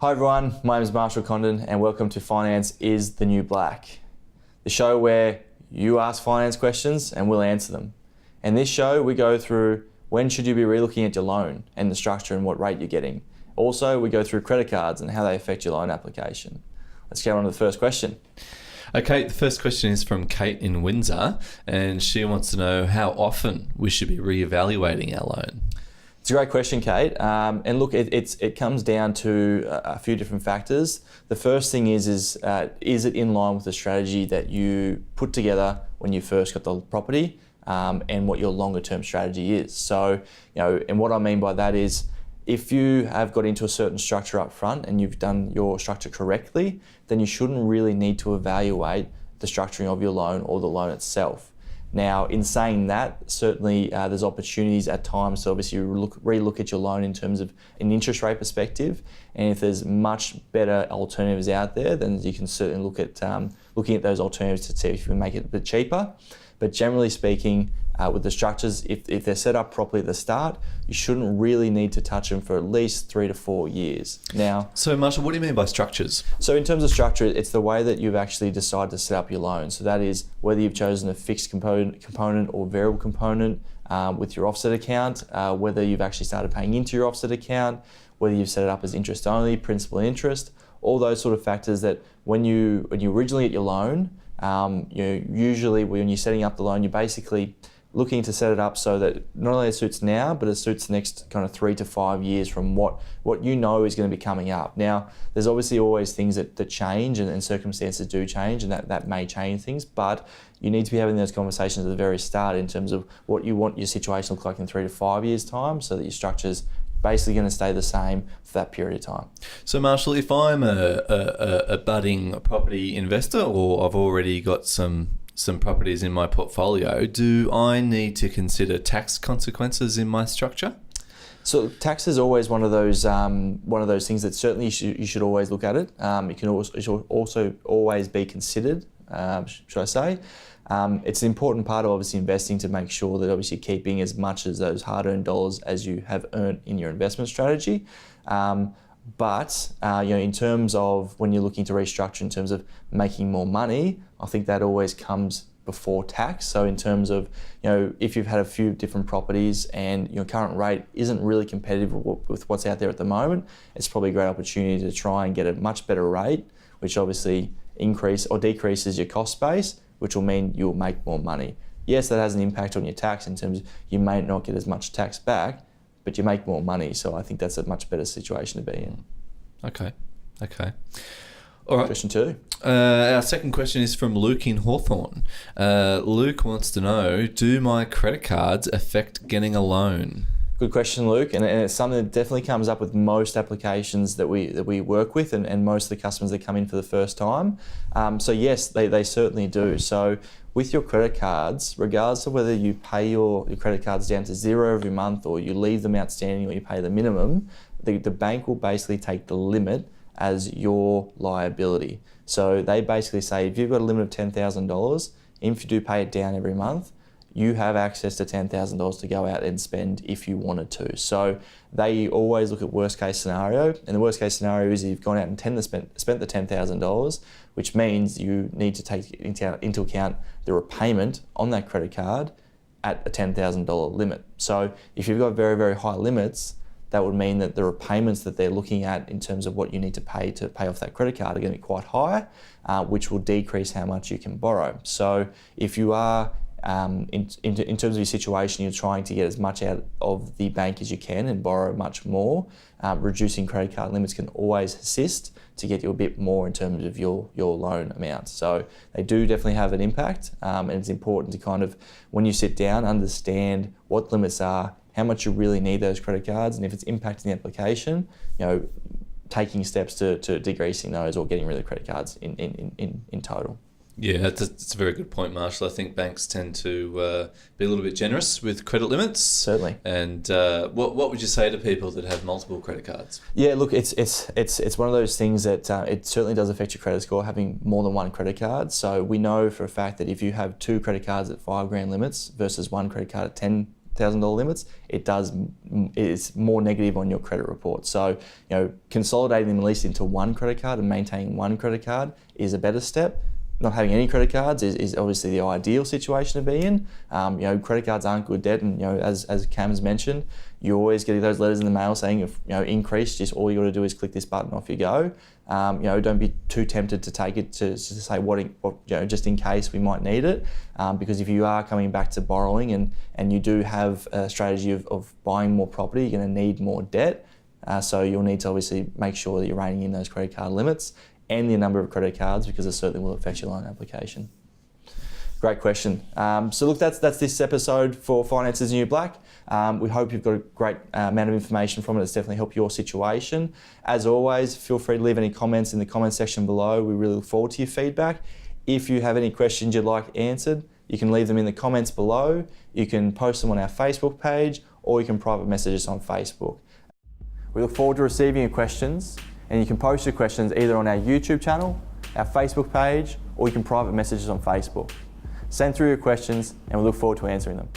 Hi everyone, my name is Marshall Condon and welcome to Finance is the New Black, the show where you ask finance questions and we'll answer them. In this show we go through when should you be relooking at your loan and the structure and what rate you're getting. Also we go through credit cards and how they affect your loan application. Let's get on to the first question. Okay, the first question is from Kate in Windsor and she wants to know how often we should be reevaluating our loan. It's a great question, Kate. And look, it comes down to a few different factors. The first thing is it in line with the strategy that you put together when you first got the property, and what your longer term strategy is. So, and what I mean by that is, if you have got into a certain structure up front and you've done your structure correctly, then you shouldn't really need to evaluate the structuring of your loan or the loan itself. Now, in saying that, certainly there's opportunities at times to obviously relook at your loan in terms of an interest rate perspective, and if there's much better alternatives out there, then you can certainly look at looking at those alternatives to see if you can make it a bit cheaper. But generally speaking, with the structures, if they're set up properly at the start, you shouldn't really need to touch them for at least 3 to 4 years. Now, so Marshall, what do you mean by structures? So in terms of structure, it's the way that you've actually decided to set up your loan. So that is whether you've chosen a fixed component or variable component with your offset account, whether you've actually started paying into your offset account, whether you've set it up as interest only, principal and interest, all those sort of factors that when you originally get your loan, usually when you're setting up the loan, you're basically looking to set it up so that not only it suits now, but it suits the next kind of 3 to 5 years from what you know is going to be coming up. Now, there's obviously always things that change and circumstances do change, and that may change things, but you need to be having those conversations at the very start in terms of what you want your situation to look like in 3 to 5 years' time, so that your structure's basically going to stay the same for that period of time. So Marshall, if I'm a budding property investor, or I've already got some properties in my portfolio, do I need to consider tax consequences in my structure? So tax is always one of those things that certainly you should always look at it. It should also always be considered, should I say. It's an important part of obviously investing to make sure that obviously you're keeping as much as those hard-earned dollars as you have earned in your investment strategy. But in terms of when you're looking to restructure in terms of making more money, I think that always comes before tax. So in terms of, if you've had a few different properties and your current rate isn't really competitive with what's out there at the moment, it's probably a great opportunity to try and get a much better rate, which obviously increase or decreases your cost base, which will mean you'll make more money. Yes, that has an impact on your tax in terms of you may not get as much tax back, but you make more money. So I think that's a much better situation to be in. Okay. All right. Question 2. Our second question is from Luke in Hawthorne. Luke wants to know, do my credit cards affect getting a loan? Good question, Luke, and it's something that definitely comes up with most applications that we work with and most of the customers that come in for the first time. So yes, they certainly do. So with your credit cards, regardless of whether you pay your credit cards down to zero every month or you leave them outstanding or you pay the minimum, the bank will basically take the limit as your liability. So they basically say if you've got a limit of $10,000, if you do pay it down every month, you have access to $10,000 to go out and spend if you wanted to. So they always look at worst case scenario, and the worst case scenario is you've gone out and spent the $10,000, which means you need to take into account the repayment on that credit card at a $10,000 limit. So if you've got very, very high limits, that would mean that the repayments that they're looking at in terms of what you need to pay off that credit card are going to be quite high, which will decrease how much you can borrow. So if you are in terms of your situation, you're trying to get as much out of the bank as you can and borrow much more. Reducing credit card limits can always assist to get you a bit more in terms of your loan amount. So they do definitely have an impact, and it's important to kind of, when you sit down, understand what limits are, how much you really need those credit cards, and if it's impacting the application, taking steps to decreasing those or getting rid of credit cards in total. Yeah, that's a very good point, Marshall. I think banks tend to be a little bit generous with credit limits. Certainly. And what would you say to people that have multiple credit cards? Yeah, look, it's one of those things that it certainly does affect your credit score, having more than one credit card. So we know for a fact that if you have 2 credit cards at $5,000 limits versus 1 credit card at $10,000 $100,000 limits, it's more negative on your credit report. So, consolidating them at least into one credit card and maintaining one credit card is a better step. Not having any credit cards is obviously the ideal situation to be in. Credit cards aren't good debt, and as Cam has mentioned, you always get those letters in the mail saying if increase, just all you got to do is click this button, off you go. Don't be too tempted to take it to say what just in case we might need it, because if you are coming back to borrowing and you do have a strategy of buying more property, you're going to need more debt. So you'll need to obviously make sure that you're reining in those credit card limits and the number of credit cards, because it certainly will affect your loan application. Great question. So look, that's this episode for Finances New Black. We hope you've got a great amount of information from it. It's definitely helped your situation. As always, feel free to leave any comments in the comment section below. We really look forward to your feedback. If you have any questions you'd like answered, you can leave them in the comments below. You can post them on our Facebook page, or you can private message us on Facebook. We look forward to receiving your questions, and you can post your questions either on our YouTube channel, our Facebook page, or you can private message us on Facebook. Send through your questions, and we look forward to answering them.